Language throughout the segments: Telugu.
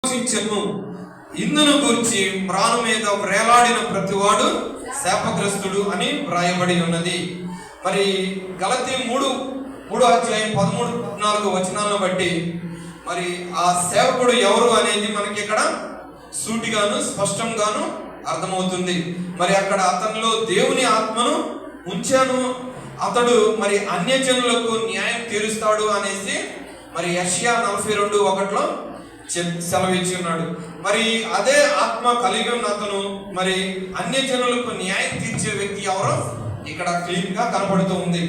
విమోచించెను. ఇందును గురించి ప్రాణం మీద వ్రేలాడిన ప్రతివాడు శాపగ్రస్తుడు అని వ్రాయబడి ఉన్నది. మరి గలతీ 3:13-14 వచనాలను బట్టి మరి ఆ సేవకుడు ఎవరు అనేది మనకి ఇక్కడ సూటిగాను స్పష్టంగాను అర్థమవుతుంది. మరి అక్కడ అతనిలో దేవుని ఆత్మను ఉంచాను, అతడు మరి అన్యజనులకు న్యాయం తీరుస్తాడు అనేసి మరి యెషయా 42:1 సెలవిచ్చి ఉన్నాడు. మరి అదే ఆత్మ కలిగి ఉన్న అతను మరి అన్యజనులకు న్యాయం తీర్చే వ్యక్తి ఎవరో ఇక్కడ క్లీన్ గా కనబడుతూ ఉంది.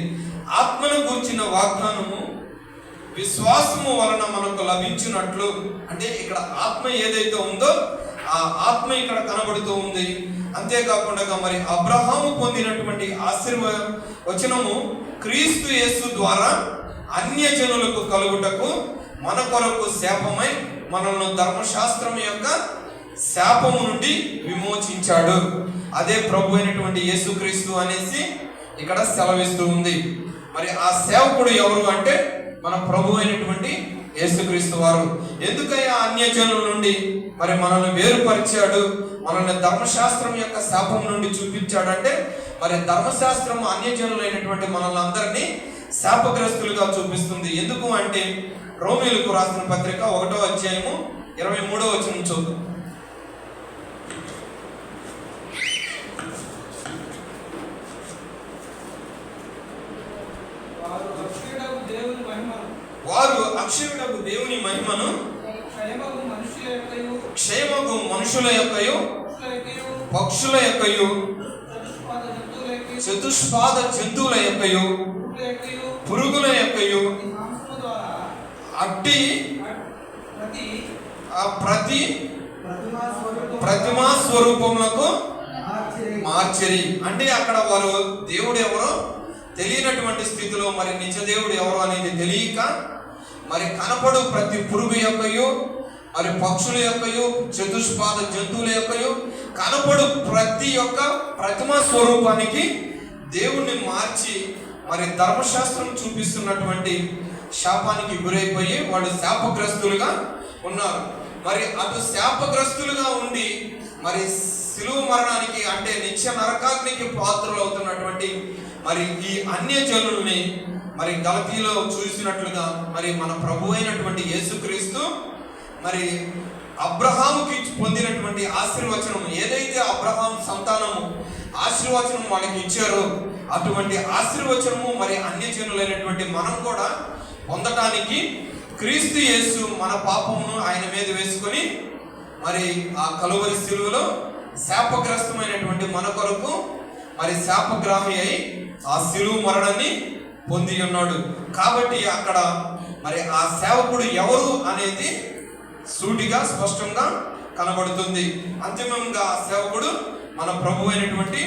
ఆత్మను గురించిన వాగ్దానము విశ్వాసము వలన మనకు లభించినట్లు, అంటే ఇక్కడ ఆత్మ ఏదైతే ఉందో ఆ ఆత్మ ఇక్కడ కనబడుతూ ఉంది. అంతేకాకుండా మరి అబ్రహాము పొందినటువంటి ఆశీర్వచనము క్రీస్తు యేసు ద్వారా అన్యజనులకు కలుగుటకు మన కొరకు శాపమై మనల్ని ధర్మశాస్త్రం యొక్క శాపము నుండి విమోచించాడు. అదే ప్రభు అయినటువంటి యేసుక్రీస్తు అనేసి ఇక్కడ సెలవిస్తూ ఉంది. మరి ఆ సేవకుడు ఎవరు అంటే మన ప్రభు అయినటువంటి యేసుక్రీస్తు వారు. ఎందుకయ్యా అన్యజనుల నుండి మరి మనల్ని వేరుపరిచాడు, మనల్ని ధర్మశాస్త్రం యొక్క శాపం నుండి చూపించాడంటే మరి ధర్మశాస్త్రం అన్యజనులైనటువంటి మనల్ని అందరినీ శాపగ్రస్తులుగా చూపిస్తుంది. ఎందుకు అంటే రోమీయులకు రాసిన పత్రిక 1:23 చూద్దాం. వారు అక్షరుడగు దేవుని మహిమను క్షేమగు మనుషుల యొక్కయు పక్షుల యొక్కయు చతుష్పాద జంతువుల యొక్కయు పురుగుల యొక్కయు అట్టి ప్రతి ప్రతిమా స్వరూపములకు మార్చరి. అంటే అక్కడ వారు దేవుడు ఎవరో తెలియనటువంటి స్థితిలో మరి నిజ దేవుడు ఎవరు అనేది తెలియక మరి కనపడు ప్రతి పురుగు యొక్కయు మరి పక్షుల యొక్కయు చతుష్పాద జంతువుల యొక్కయు కనపడు ప్రతి ఒక్క ప్రతిమా స్వరూపానికి దేవుణ్ణి మార్చి మరి ధర్మశాస్త్రం చూపిస్తున్నటువంటి శాపానికి గురైపోయి వాళ్ళు శాపగ్రస్తులుగా ఉన్నారు. మరి అటు శాపగ్రస్తులుగా ఉండి మరి శిలువ మరణానికి అంటే నిత్య నరకాగ్నికి పాత్రలు అవుతున్నటువంటి మరి ఈ అన్యజనుల్ని మరి గలతీలో చూసినట్లుగా మరి మన ప్రభు అయినటువంటి యేసుక్రీస్తు మరి అబ్రహాముకి పొందినటువంటి ఆశీర్వచనం ఏదైతే అబ్రహాం సంతానము ఆశీర్వచనం వాళ్ళకి ఇచ్చారో అటువంటి ఆశీర్వచనము మరి అన్యజనులైనటువంటి మనం కూడా పొందటానికి క్రీస్తు యేసు మన పాపమును ఆయన మీద వేసుకొని మరి ఆ కలువరి శిలువలో శాపగ్రస్తమైనటువంటి మన కొరకు మరి శాపగ్రాహి అయి ఆ శిలువ మరణాన్ని పొంది ఉన్నాడు. కాబట్టి అక్కడ మరి ఆ సేవకుడు ఎవరు అనేది సూటిగా స్పష్టంగా కనబడుతుంది. అంతిమంగా ఆ సేవకుడు మన ప్రభు అయినటువంటి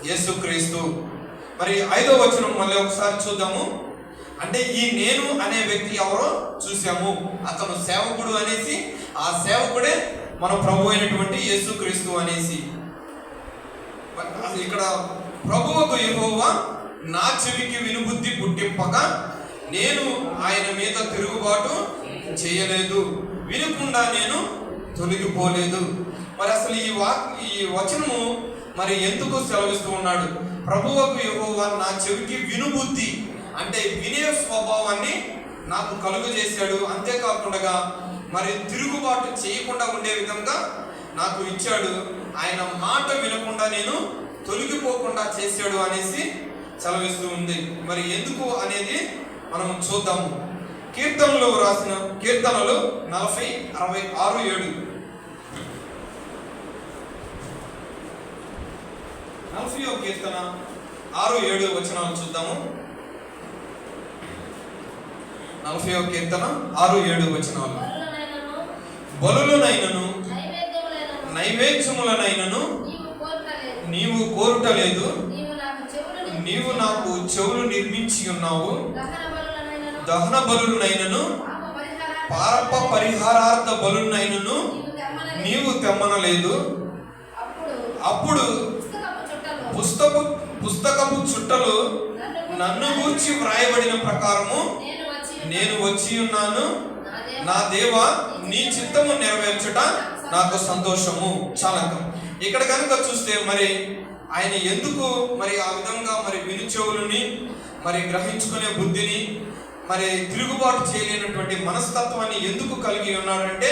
యేసుక్రీస్తు. మరి 5వ వచనం మళ్ళీ ఒకసారి చూద్దాము. అంటే ఈ నేను అనే వ్యక్తి ఎవరో చూసాము, అతను సేవకుడు అనేసి, ఆ సేవకుడే మన ప్రభు అయినటువంటి యేసుక్రీస్తు అనేసి. ఇక్కడ ప్రభువుకు యెహోవా నా చెవికి వినుబుద్ధి పుట్టింపగా నేను ఆయన మీద తిరుగుబాటు చేయలేదు, వినకుండా నేను తొలగిపోలేదు. మరి అసలు ఈ వచనము మరి ఎందుకు సెలవిస్తూ ఉన్నాడు? ప్రభువుకు యెహోవా నా చెవికి వినుబుద్ధి అంటే వినే స్వభావాన్ని నాకు కలుగు చేశాడు, అంతేకాకుండా మరి తిరుగుబాటు చేయకుండా ఉండే విధంగా నాకు ఇచ్చాడు, ఆయన మాట వినకుండా నేను తొలగిపోకుండా చేశాడు అనేసి సెలవిస్తూ ఉంది. మరి ఎందుకు అనేది మనం చూద్దాము. కీర్తనలో రాసిన కీర్తనలు 40:66-7 40వ కీర్తన 6-7 వచనాలు చూద్దాము. 40వ కీర్తన 6-7 వచనాలు. బలులనైనను నైవేద్యములనైనను నీవు కోరుటలేదు, నీవు నాకు చెవులు నిర్మించి ఉన్నావు. దహన బలులనైనను పాప పరిహారార్థ బలులనైనను నీవు తెమ్మనలేదు. అప్పుడు పుస్తకపు చుట్టలు నన్ను గూర్చి వ్రాయబడిన ప్రకారము నేను వచ్చి ఉన్నాను, నా దేవా నీ చిత్తము నెరవేర్చుట నాకు సంతోషము. చాలక ఇక్కడ కనుక చూస్తే మరి ఆయన ఎందుకు మరి ఆ విధంగా మరి వినుచెవులని మరి గ్రహించుకునే బుద్ధిని మరి తిరుగుబాటు చేయలేనటువంటి మనస్తత్వాన్ని ఎందుకు కలిగి ఉన్నాడంటే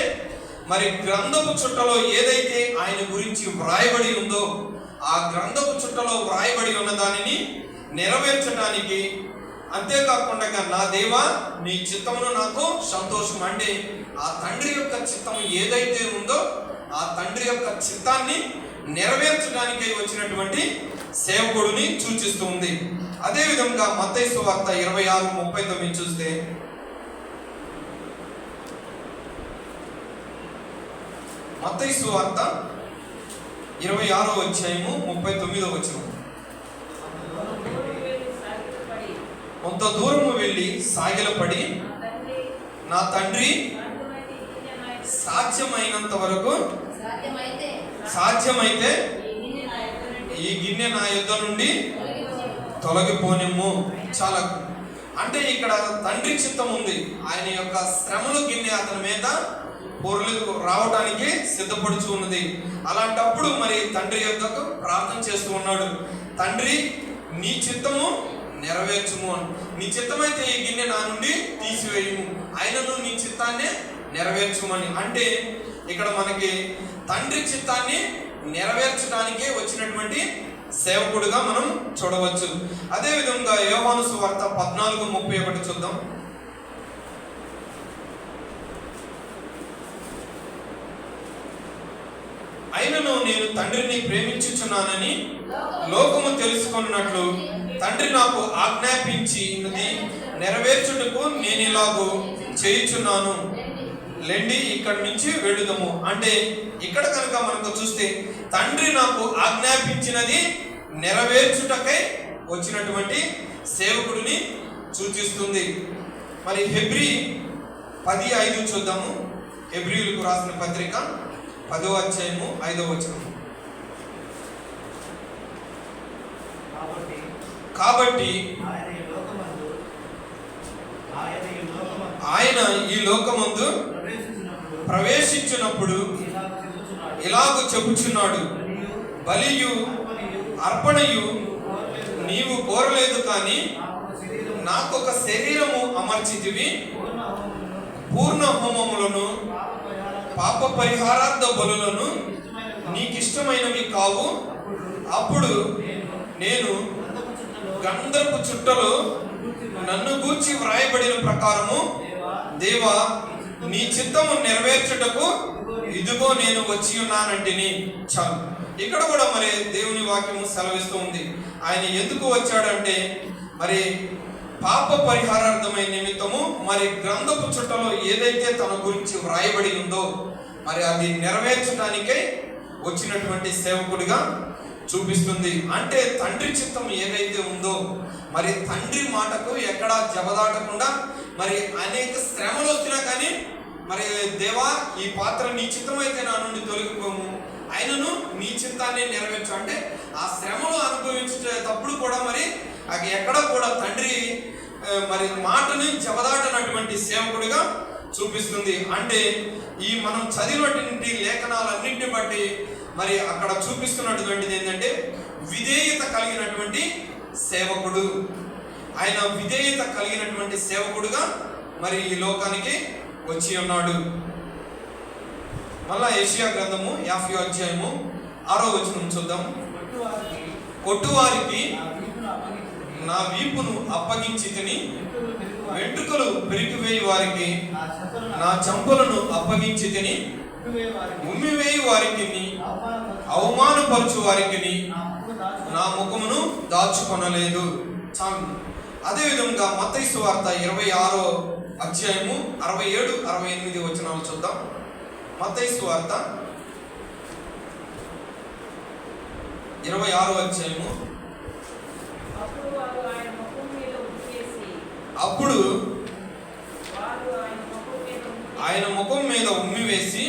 మరి గ్రంథపు చుట్టలో ఏదైతే ఆయన గురించి వ్రాయబడి ఉందో ఆ గ్రంథపు చుట్టలో వ్రాయబడి ఉన్న దానిని నెరవేర్చడానికి, అంతేకాకుండా నా దేవా నీ చిత్తమును నాకు సంతోషం అంటే ఆ తండ్రి యొక్క చిత్తం ఏదైతే ఉందో ఆ తండ్రి యొక్క చిత్తాన్ని నెరవేర్చడానికై వచ్చినటువంటి సేవకుడిని సూచిస్తూ ఉంది. అదేవిధంగా మత్తయి సువార్త 26:39 చూస్తే, మత్తయి సువార్త 26:39 కొంత దూరము వెళ్ళి సాగిలపడి నా తండ్రి సాధ్యమైనంత వరకు సాధ్యమైతే ఈ గిన్నె నా యుద్ధ నుండి తొలగిపోనిమ్ము. చాలా అంటే ఇక్కడ తండ్రి చిత్తం ఉంది. ఆయన యొక్క శ్రమలు గిన్నె అతని మీద పొరులు రావడానికి సిద్ధపడుచు ఉన్నది. అలాంటప్పుడు మరి తండ్రి యొద్దకు ప్రార్థన చేస్తూ ఉన్నాడు, తండ్రి నీ చిత్తము నెరవేర్చుము అని. నీ చిత్తమైతే ఈ గిన్నె నా నుండి తీసివేయము, ఆయనను నీ చిత్తాన్ని నెరవేర్చుమని. అంటే ఇక్కడ మనకి తండ్రి చిత్తాన్ని నెరవేర్చడానికే వచ్చినటువంటి సేవకుడుగా మనం చూడవచ్చు. అదేవిధంగా యోహాను సువార్త 14:31 చూద్దాం. అయినను నేను తండ్రిని ప్రేమించుచున్నానని లోకము తెలుసుకున్నట్లు తండ్రి నాకు ఆజ్ఞాపించినది నెరవేర్చుటకు నేను ఇలాగూ చేయుచున్నాను, లెండి ఇక్కడి నుంచి వెళ్ళుదము. అంటే ఇక్కడ కనుక మనకు చూస్తే తండ్రి నాకు ఆజ్ఞాపించినది నెరవేర్చుటకై వచ్చినటువంటి సేవకుడిని సూచిస్తుంది. మరి హెబ్రీ 10:5 చూద్దాము. హెబ్రీయులకు రాసిన పత్రిక 10:5 కాబట్టి ఆయన ఈ లోకమందు ప్రవేశించినప్పుడు ఇలాగూ చెప్పుచున్నాడు, బలియు అర్పణయు నీవు కోరలేదు కానీ నాకొక శరీరము అమర్చితివి, పూర్ణ హోమములను పాప పరిహారార్థ బలులను నీకిష్టమైనవి కావు. అప్పుడు నేను గంధపు చుట్టలో నన్ను గూర్చి వ్రాయబడిన ప్రకారము దేవా నీ చిత్తము నెరవేర్చుటకు ఇదిగో నేను వచ్చి ఉన్నానంటిని. చాలు. ఇక్కడ కూడా మరి దేవుని వాక్యము సెలవిస్తూ ఉంది. ఆయన ఎందుకు వచ్చాడంటే మరి పాప పరిహారార్థమైన నిమిత్తము మరి గ్రంథపు చుట్టలో ఏదైతే తన గురించి వ్రాయబడి ఉందో మరి అది నెరవేర్చడానికే వచ్చినటువంటి సేవకుడిగా చూపిస్తుంది. అంటే తండ్రి చిత్తం ఏదైతే ఉందో మరి తండ్రి మాటకు ఎక్కడా జబదాటకుండా మరి అనేక శ్రమలు వచ్చినా కానీ మరి దేవా ఈ పాత్ర నీ చిత్తం అయితే నా నుండి తొలగిపోము, ఆయనను నీ చిత్తాన్ని నెరవేర్చు అంటే ఆ శ్రమలు అనుభవించేటప్పుడు కూడా మరి అది ఎక్కడ కూడా తండ్రి మరి మాటని జబదాటనటువంటి సేవకుడిగా చూపిస్తుంది. అంటే ఈ మనం చదివినటువంటి లేఖనాలన్నింటిని బట్టి మరి అక్కడ చూపిస్తున్నటువంటిది ఏంటంటే విధేయత కలిగినటువంటి సేవకుడు. ఆయన విధేయత కలిగినటువంటి సేవకుడుగా మరి ఈ లోకానికి వచ్చి ఉన్నాడు. మళ్ళా యెషయా గ్రంథము 50:6 చూద్దాం. కొట్టువారికి నా వీపును అప్పగించి తిని వెంట్రుకలు పెరికివేయి వారికి నా చెంపలను అప్పగించి తిని ఉమ్మివేయి వారికి అవమానపరచు వారికి నా ముఖమును దాచుకొనలేదు. చాలు. అదేవిధంగా మత్తయి సువార్త 26:67-68 చూద్దాం. మత్తయి సువార్త 26 అప్పుడు ఆయన ముఖం మీద ఉమ్మి వేసి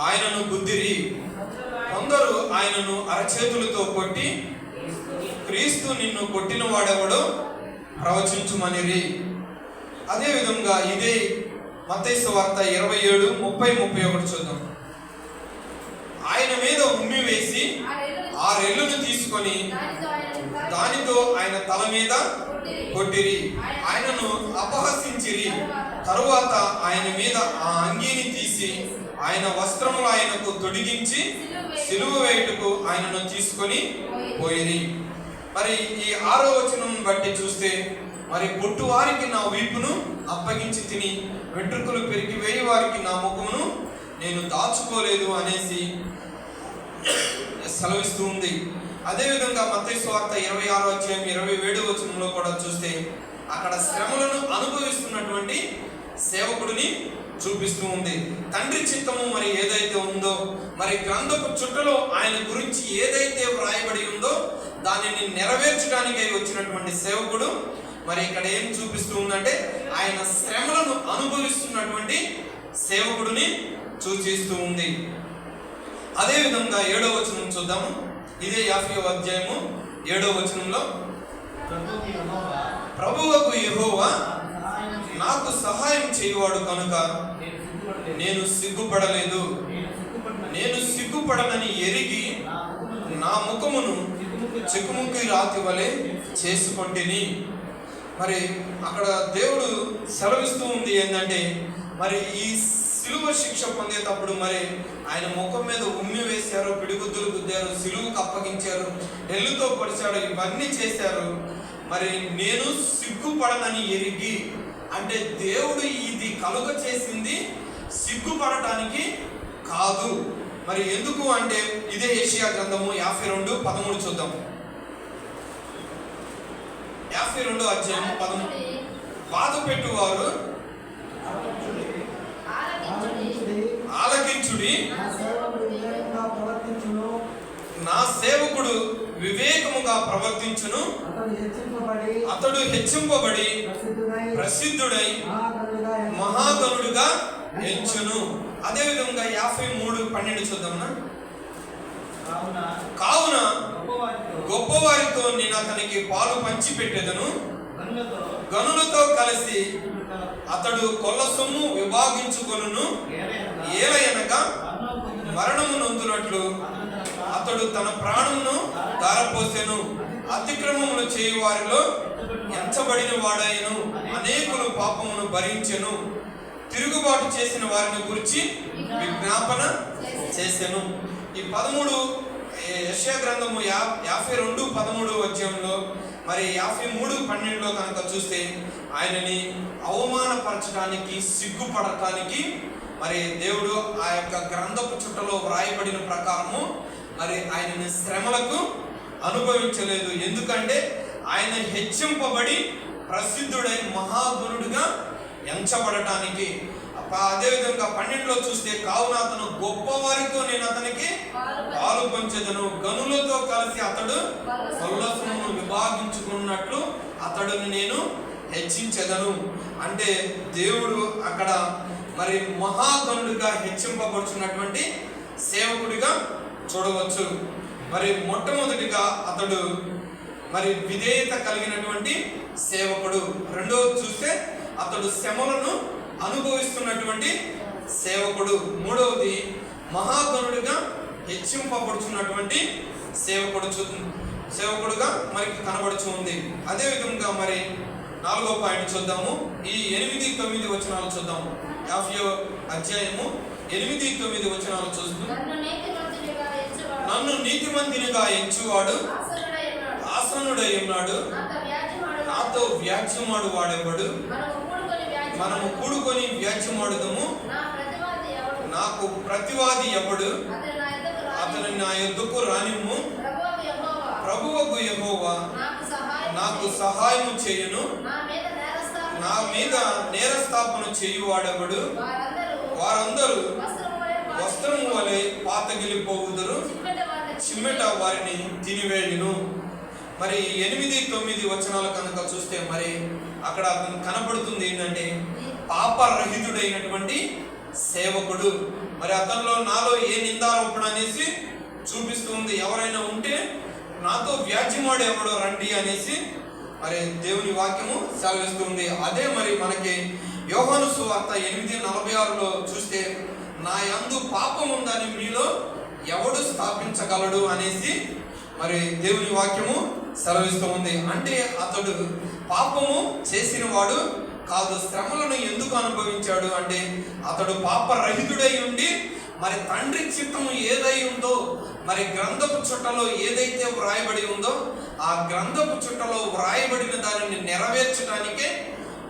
ఆయనను గుద్దిరి. కొందరు ఆయనను అరచేతులతో కొట్టి క్రీస్తు నిన్ను కొట్టిన వాడెవడో ప్రవచించుమనిరి. అదేవిధంగా ఇదే మత్తయి సువార్త 27:30-31 చూద్దాం. ఆయన మీద ఉమ్మి వేసి 6 ఎల్లును తీసుకొని దానితో ఆయన తల మీద కొట్టిరి, ఆయనను అపహసించిరి. తరువాత ఆయన మీద ఆ అంగీని తీసి ఆయన వస్త్రములు ఆయనకు తొడిగించి సిలువ వేయుటకు ఆయనను తీసుకొని పోయిరి. మరి ఈ 6వ వచనం బట్టి చూస్తే, మరి పుట్టువారికి నా వీపును అప్పగించి తిని వెంట్రుకలు పెరిగి వేయి వారికి నా ముఖమును నేను దాచుకోలేదు అనేసి సెలవిస్తూ ఉంది. అదేవిధంగా మత్తయి సువార్త 26:27 వచనంలో కూడా చూస్తే, అక్కడ శ్రమలను అనుభవిస్తున్నటువంటి సేవకుడిని చూపిస్తూ ఉంది. తండ్రి చిత్తము మరి ఏదైతే ఉందో, మరి గ్రంథపు చుట్టలో ఆయన గురించి ఏదైతే వ్రాయబడి ఉందో దానిని నెరవేర్చడానికి వచ్చినటువంటి సేవకుడు మరి ఇక్కడ ఏం చూపిస్తూ ఉందంటే, ఆయన శ్రమలను అనుభవిస్తున్నటువంటి సేవకుడిని సూచిస్తూ ఉంది. అదేవిధంగా 7వ వచనం చూద్దాము. ఇదే 50వ అధ్యాయము 7వ వచనంలో, ప్రభువకు యెహోవా నాకు సహాయం చేయువాడు కనుక నేను సిగ్గుపడలేదు, నేను సిగ్గుపడనని ఎరిగి నా ముఖమును చెక్కుముక్కి రాతి వలె చేసుకొంటిని. మరి అక్కడ దేవుడు సెలవిస్తూ ఉంది ఏంటంటే, మరి ఈ సిలువ శిక్ష పొందేటప్పుడు మరి ఆయన ముఖం మీద ఉమ్మి వేశారు, పిడిగుద్దులు గుద్దారు, సిలువకు అప్పగించారు, ఎల్లుతో పొడిచాడు, ఇవన్నీ చేశారు. మరి నేను సిగ్గుపడనని ఎరిగి, అంటే దేవుడు ఇది కలుగ చేసింది సిగ్గుపడటానికి కాదు. మరి ఎందుకు అంటే, ఇదే యెషయా గ్రంథము 52:13 చూద్దాం. 52:13 బాధ పెట్టువారు ఆలకించుడి, నా సేవకుడు వివేకముగా ప్రవర్తించును, అతడు హెచ్చింపబడి ప్రసిద్ధుడై మహాగణుడుగా ఎంచును. అదేవిధంగా 53:12 చూద్దాం. కావున గొప్పవారితో నేను అతనికి పాలు పంచి పెట్టెదను, గనులతో కలిసి అతడు కొల్ల సొమ్ము విభాగించుకొనును. ఏలయనగా మరణము నొందునట్లు అతడు తన ప్రాణమును ధారపోసెను. అతిక్రమములు చేయు వారిలో ఎంచబడిన వాడైను, అనేకులు పాపమును భరించెను. తిరుగుబాటు చేసిన వారిని గురించి విజ్ఞాపన చేసెను. ఈ 13 యెషయా గ్రంథము 52:13 అధ్యాయంలో మరి 53:12 కనుక చూస్తే, ఆయనని అవమానపరచడానికి, సిగ్గుపడటానికి మరి దేవుడు ఆ యొక్క గ్రంథపు చుట్టలో వ్రాయబడిన ప్రకారము మరి ఆయనని శ్రమలకు అనుభవించలేదు. ఎందుకంటే ఆయన హెచ్చింపబడి ప్రసిద్ధుడై మహాగుణుడుగా ఎంచబడటానికి. అదేవిధంగా 12లో చూస్తే, కావున అతను గొప్పవారితో నేను అతనికి పాలు పంచెదను, గనులతో కలిసి అతడు కొల్లసొమ్మును విభాగించుకున్నట్లు అతడుని నేను హెచ్చించెదను. అంటే దేవుడు అక్కడ మరి మహాగణుడిగా హెచ్చింపబడుచున్నటువంటి సేవకుడిగా చూడవచ్చు. మరి మొట్టమొదటిగా అతడు మరి విధేయత కలిగినటువంటి సేవకుడు. రెండవది చూస్తే అతడు శ్రమలను అనుభవిస్తున్నటువంటి సేవకుడు. మూడవది మహాగణుడిగా హెచ్చింపబడుచున్నటువంటి సేవకుడుగా మనకి కనబడుచు ఉంది. అదేవిధంగా మరి 4వ పాయింట్ చూద్దాము. ఈ 8-9 వచనాలు చూద్దాము. 50వ అధ్యాయము 8-9 వచనాలు చూద్దాం. నన్ను నీతిమంతునిగా ఎంచువాడు ఆసనుడై ఉన్నాడు, నాతో వ్యాజ్యమాడు వాడెవడు? మనము కూడుకొని వ్యాజ్యమాడుదము, నాకు ప్రతివాది ఎవడు? అతను నా యొద్దకు రానిమ్ము. ప్రభువకు యెహోవా నాకు సహాయము చేయును, నా మీద నేరస్థాపన చేయువాడెవడు? వారందరూ వస్త్రము వలె పాతగిలిపోవుదురు, చిమ్మెట వారిని తినివేయును. మరి 8-9 వచనాలు కనుక చూస్తే మరి అక్కడ కనపడుతుంది ఏంటంటే, పాపరహితుడైనటువంటి సేవకుడు. మరి అతనిలో నాలో ఏ నిందారోపణ అనేసి చూపిస్తుంది. ఎవరైనా ఉంటే నాతో వ్యాజ్యమాడు ఎవడో రండి అనేసి మరి దేవుని వాక్యము సెలవిస్తుంది. అదే మరి మనకి యోహాను సువార్త 8:46లో చూస్తే, నా యందు పాపం ఉందని మీలో ఎవడు స్థాపించగలడు అనేసి మరి దేవుని వాక్యము సెలవిస్తూ ఉంది. అంటే అతడు పాపము చేసిన వాడు కాదు. శ్రమలను ఎందుకు అనుభవించాడు అంటే అతడు పాపరహితుడై ఉండి మరి తండ్రి చిత్తము ఏదై ఉందో, మరి గ్రంథపు చుట్టలో ఏదైతే వ్రాయబడి ఉందో ఆ గ్రంథపు చుట్టలో వ్రాయబడిన దానిని నెరవేర్చడానికే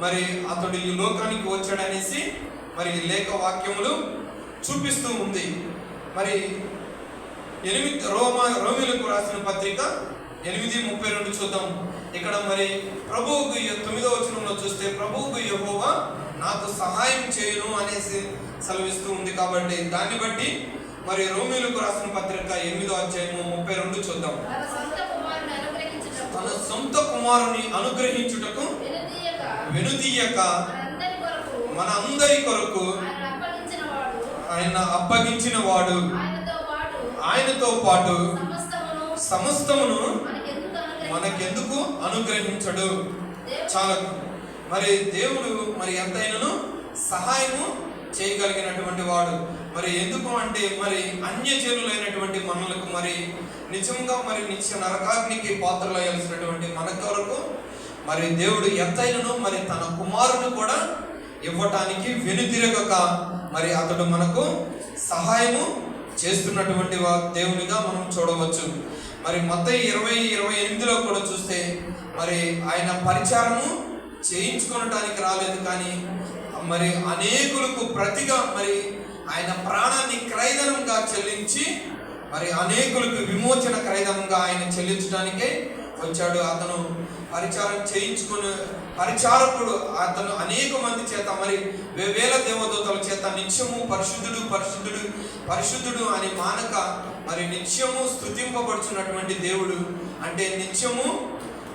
మరి అతడు ఈ లోకానికి వచ్చాడనేసి మరి లేఖ వాక్యములు చూపిస్తూ ఉంది. మరి రోమీలకు రాసిన పత్రిక 8:32 చూద్దాం. ఇక్కడ మరి ప్రభువుకు 9వ వచనంలో చూస్తే, ప్రభువుకు యెహోవా నాకు సహాయం చేయును అనేసి సెలవిస్తూ ఉంది. కాబట్టి దాన్ని బట్టి మరి రోమీలకు రాసిన పత్రిక 8వ అధ్యాయము 32 చూద్దాం. తన సొంత కుమారుని అనుగ్రహించుటకు వెనుదీయక మన అందరి కొరకు ఆయన అప్పగించిన వాడు, ఆయనతో పాటు సమస్తమును మనకెందుకు అనుగ్రహించడు చాలకు. మరి దేవుడు మరి ఎంతైనను సహాయము చేయగలిగినటువంటి వాడు. మరి ఎందుకు అంటే మరి అన్యజనులైనటువంటి మనలకు మరి నిజంగా మరి నిత్య నరకాగ్నికి పాత్రలయ్యాల్సినటువంటి మన కొరకు మరి దేవుడు ఎంతైనను మరి తన కుమారుని కూడా ఇవ్వటానికి వెనుతిరగక మరి అతడు మనకు సహాయము చేస్తున్నటువంటి దేవునిగా మనం చూడవచ్చు. మరి మత్తయి 20:28లో కూడా చూస్తే మరి ఆయన పరిచారము చేయించుకోవటానికి రాలేదు, కానీ మరి అనేకులకు ప్రతిగా మరి ఆయన ప్రాణాన్ని క్రయధనంగా చెల్లించి మరి అనేకులకు విమోచన క్రయధనంగా ఆయన చెల్లించడానికే వచ్చాడు. అతను పరిచారం చేయించుకుని పరిచారకుడు. అతను అనేక మంది చేత మరి వేల దేవదూతల చేత నిత్యము పరిశుద్ధుడు పరిశుద్ధుడు పరిశుద్ధుడు అని మానక మరి నిత్యము స్తుతింపబడుచున్నటువంటి దేవుడు. అంటే నిత్యము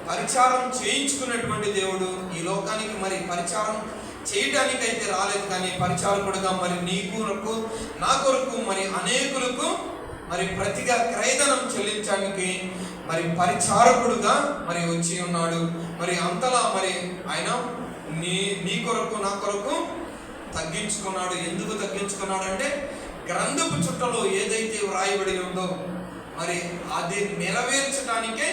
పరిచారం చేయించుకున్నటువంటి దేవుడు ఈ లోకానికి మరి పరిచారం చేయడానికైతే రాలేదు, కానీ పరిచారకుడుగా మరి నీ కొరకు నా కొరకు మరి అనేకులకు మరి ప్రతిగా క్రయధనం చెల్లించడానికి మరి పరిచారకుడుగా మరి వచ్చి ఉన్నాడు. మరి అంతలా మరి ఆయన నీ కొరకు నా కొరకు తగ్గించుకున్నాడు. ఎందుకు తగ్గించుకున్నాడు అంటే గ్రంథపు చుట్టలో ఏదైతే వ్రాయబడి ఉందో మరి అది నెరవేర్చడానికే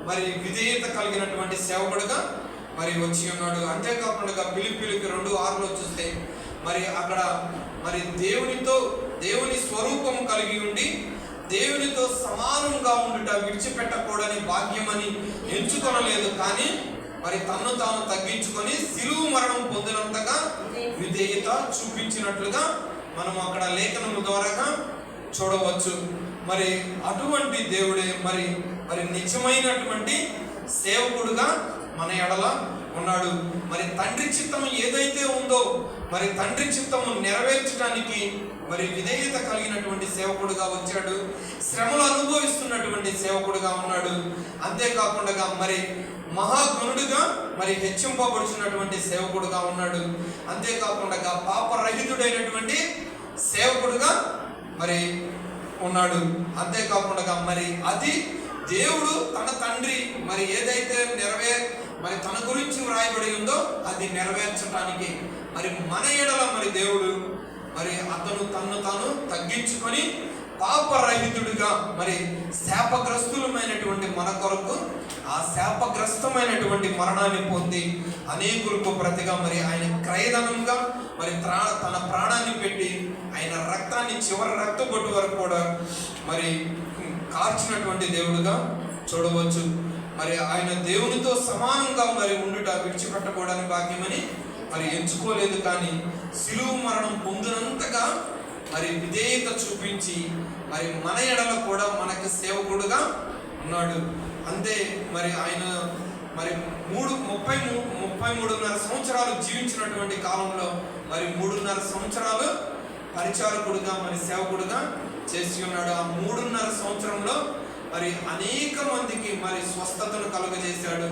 మరి విధేయత కలిగినటువంటి సేవకుడుగా మరి వచ్చి ఉన్నాడు. అంతేకాకుండా ఫిలిప్పీయులకు 2:6లో చూస్తే మరి అక్కడ మరి దేవుని స్వరూపము కలిగి ఉండి దేవునితో సమానంగా ఉండుట విడిచిపెట్టకూడని భాగ్యమని ఎంచుకొనలేదు, కానీ మరి తన్ను తాను తగ్గించుకొని సిలువ మరణం పొందినంతగా విధేయత చూపించినట్లుగా మనం అక్కడ లేఖనము ద్వారా చూడవచ్చు. మరి అటువంటి దేవుడే మరి మరి నిజమైనటువంటి సేవకుడుగా మన ఎడల ఉన్నాడు. మరి తండ్రి చిత్తము ఏదైతే ఉందో మరి తండ్రి చిత్తము నెరవేర్చడానికి మరి విధేయత కలిగినటువంటి సేవకుడుగా వచ్చాడు. శ్రమలు అనుభవిస్తున్నటువంటి సేవకుడుగా ఉన్నాడు. అంతేకాకుండా మరి మహాగుణుడుగా మరి హెచ్చింపబడుచున్నటువంటి సేవకుడుగా ఉన్నాడు. అంతేకాకుండా పాపరహితుడైనటువంటి సేవకుడుగా మరి ఉన్నాడు. అంతేకాకుండా మరి అది దేవుడు తన తండ్రి మరి ఏదైతే మరి తన గురించి వ్రాయబడి ఉందో అది నెరవేర్చడానికి మరి మన ఎడల మరి దేవుడు మరి అతను తన్ను తాను తగ్గించుకొని పాపరహితుడిగా మరి శాపగ్రస్తులమైనటువంటి మన కొరకు ఆ శాపగ్రస్తమైనటువంటి మరణాన్ని పొంది అనేకులకు ప్రతిగా మరి ఆయన క్రయధనంగా మరి తన ప్రాణాన్ని పెట్టి ఆయన రక్తాన్ని చివరి రక్తబొట్టు వరకు కూడా మరి కార్చినటువంటి దేవుడుగా చూడవచ్చు. మరి ఆయన దేవునితో సమానంగా మరి ఉండుట విడిచిపెట్టకూడని భాగ్యమని మరి ఎంచుకోలేదు, కానీ సిలువ మరణం పొందినంతగా మరి విధేయత చూపించి మరి మన ఎడల కూడా మనకి సేవకుడుగా ఉన్నాడు. అంతే మరి ఆయన మరి 33.5 సంవత్సరాలు జీవించినటువంటి కాలంలో మరి 3.5 సంవత్సరాలు పరిచారకుడుగా మరి సేవకుడుగా చేసి ఉన్నాడు. ఆ 3.5 సంవత్సరంలో మరి అనేక మందికి మరి స్వస్థతను కలుగజేశాడు.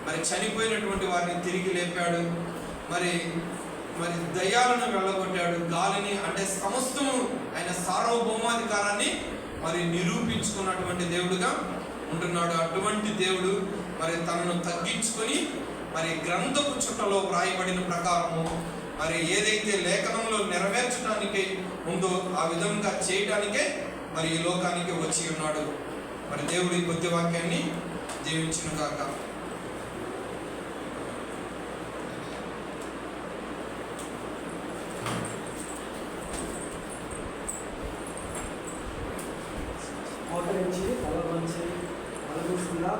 మరి చనిపోయినటువంటి వారిని తిరిగి లేపాడు. మరి మరి దయ్యాలను వెళ్ళగొట్టాడు. గాలిని అంటే సమస్తము ఆయన సార్వభౌమాధికారాన్ని మరి నిరూపించుకున్నటువంటి దేవుడుగా ఉంటున్నాడు. అటువంటి దేవుడు మరి తనను తగ్గించుకొని మరి గ్రంథపు చుట్టలో వ్రాయబడిన ప్రకారము మరి ఏదైతే లేఖనంలో నెరవేర్చడానికి ఉందో ఆ విధంగా చేయడానికే మరి ఈ లోకానికి వచ్చి ఉన్నాడు. మరి దేవుడి కొద్ది వాక్యాన్ని దీవించును గాక. మోకరించి తల వంచి అలగుస్తుందా